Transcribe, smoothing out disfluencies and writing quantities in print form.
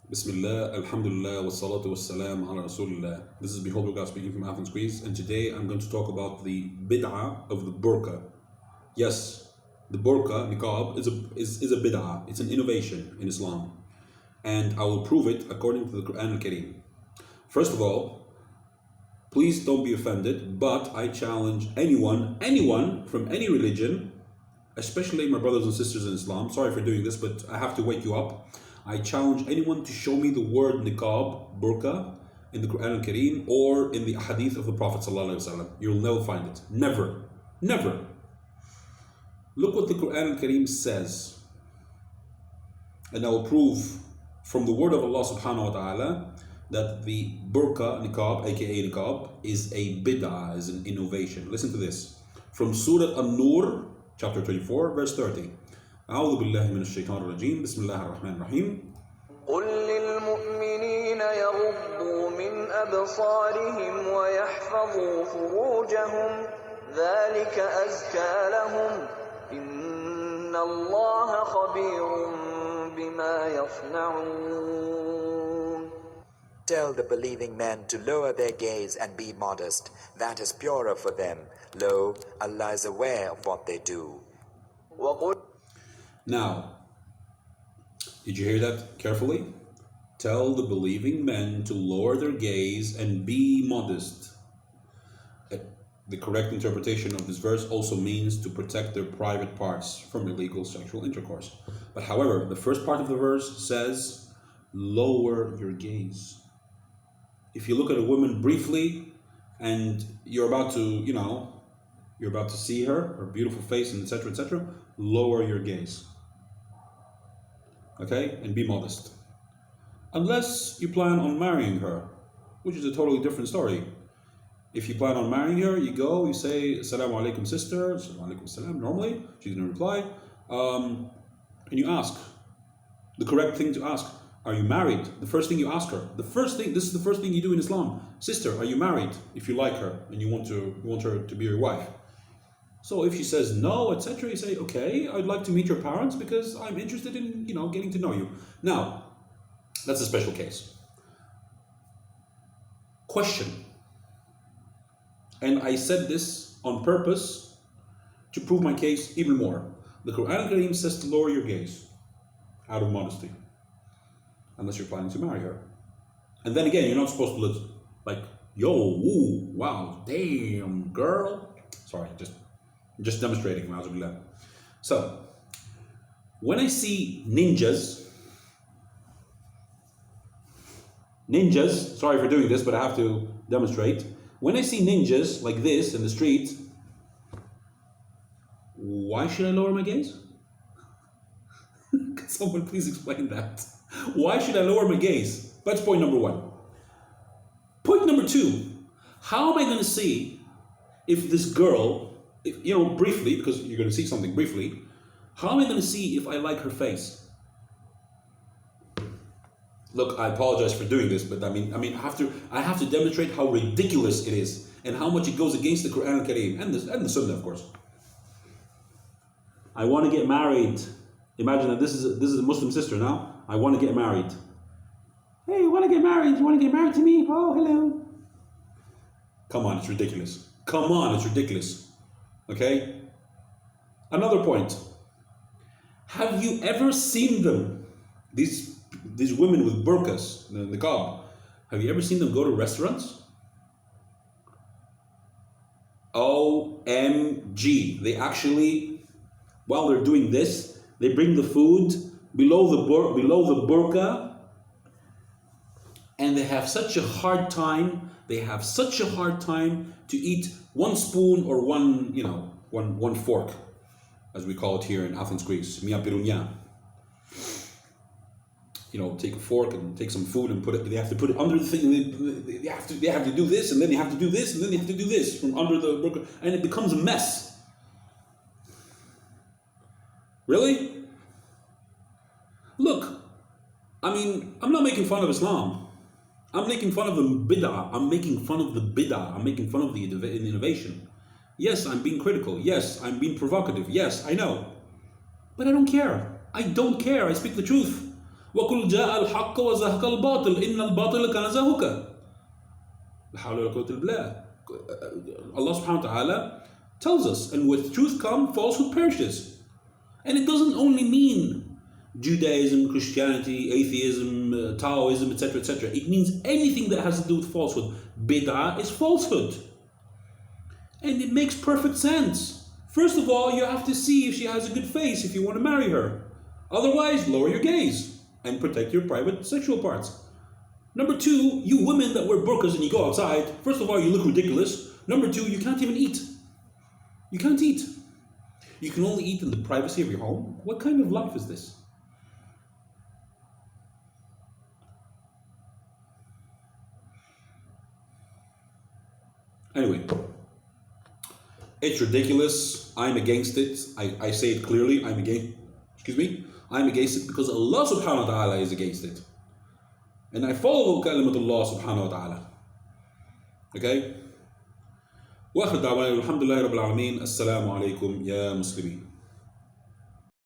Bismillah, Alhamdulillah, wassalatu wassalam ala Rasulillah. This is Behold God speaking from Athens, Greece, and today I'm going to talk about the bid'ah of the burqa. Yes, the burqa, nikab, is a bid'ah. It's an innovation in Islam. And I will prove it according to the Quran al-Kareem. First of all, please don't be offended, but I challenge anyone from any religion, especially my brothers and sisters in Islam. Sorry for doing this, but I have to wake you up. I challenge anyone to show me the word nikab, burka, in the Quran al-Kareem or in the hadith of the Prophet ﷺ. You'll never find it. Never. Never. Look what the Quran al-Kareem says. And I will prove from the word of Allah subhanahu wa ta'ala that the burka, nikab, aka nikab, is a bid'ah, is an innovation. Listen to this. From Surah Al-Noor, chapter 24, verse 30. أعوذ بالله من الشيطان الرجيم بسم الله الرحمن الرحيم قل للمؤمنين يغضوا من أبصارهم ويحفظوا فروجهم ذلك أزكى لهم إن الله خبير بما يصنعون. Tell the believing men to lower their gaze and be modest. That is purer for them. Lo, Allah is aware of what they do. Now, did you hear that carefully? Tell the believing men to lower their gaze and be modest. The correct interpretation of this verse also means to protect their private parts from illegal sexual intercourse. But however, the first part of the verse says, lower your gaze. If you look at a woman briefly and you're about to, you're about to see her beautiful face and etc., lower your gaze. Okay, and be modest. Unless you plan on marrying her, which is a totally different story. If you plan on marrying her, you go, you say, Assalamu alaikum sister, Assalamu alaikum salam, normally, she's going to reply, and you ask, the correct thing to ask, are you married? The first thing you ask her, this is the first thing you do in Islam. Sister, are you married? If you like her and you want her to be your wife. So if she says no, etc., you say, okay, I'd like to meet your parents because I'm interested in, getting to know you. Now, that's a special case. Question. And I said this on purpose to prove my case even more. The Quran al-Kareem says to lower your gaze out of modesty, unless you're planning to marry her. And then again, you're not supposed to look like, yo, woo, wow, damn, girl. Sorry, just demonstrating. So, when I see ninjas, sorry for doing this, but I have to demonstrate. When I see ninjas like this in the street, why should I lower my gaze? Can someone please explain that? Why should I lower my gaze? That's point number one. Point number two, how am I going to see if this girl, briefly, because you're going to see something briefly, how am I going to see if I like her face? Look, I apologize for doing this, but I mean, I have to demonstrate how ridiculous it is and how much it goes against the Quran al-Kareem and the Sunnah, of course. I want to get married. Imagine that this is a Muslim sister now. I want to get married. Hey, you want to get married? You want to get married to me? Oh, hello. Come on, it's ridiculous. Come on, it's ridiculous. Okay? Another point. Have you ever seen them, these women with burkas, the nikab, have you ever seen them go to restaurants? OMG. They actually, while they're doing this, they bring the food below the burka, and they have such a hard time to eat one spoon or one fork, as we call it here in Athens, Greece. Mia pirounia. Take a fork and take some food and they have to put it under the thing. They have to do this, and then they have to do this, and then they have to do this from under the burka, and it becomes a mess. Really? Look, I'm not making fun of Islam. I'm making fun of the bid'ah. I'm making fun of the innovation. Yes, I'm being critical. Yes, I'm being provocative. Yes, I know. But I don't care. I don't care. I speak the truth. وَقُلْ جَاءَ الْحَقَّ وَزَهَقَ الْبَاطِلِ إِنَّ الْبَاطِلَ كَانَ زَهُوقًا. لا حول ولا قوة إلا بالله. Allah subhanahu wa ta'ala tells us, and with truth come, falsehood perishes. And it doesn't only mean Judaism, Christianity, atheism, Taoism, etc., etc. It means anything that has to do with falsehood. Bid'ah is falsehood. And it makes perfect sense. First of all, you have to see if she has a good face if you want to marry her. Otherwise, lower your gaze and protect your private sexual parts. Number two, you women that wear burqas and you go outside, first of all, you look ridiculous. Number two, you can't even eat. You can't eat. You can only eat in the privacy of your home? What kind of life is this? Anyway, it's ridiculous. I'm against it. I say it clearly. I'm against it because Allah subhanahu wa ta'ala is against it. And I follow kalimatullah subhanahu wa ta'ala. Okay? وآخر دعوانا الحمد لله رب العالمين. السلام عليكم يا مسلمين.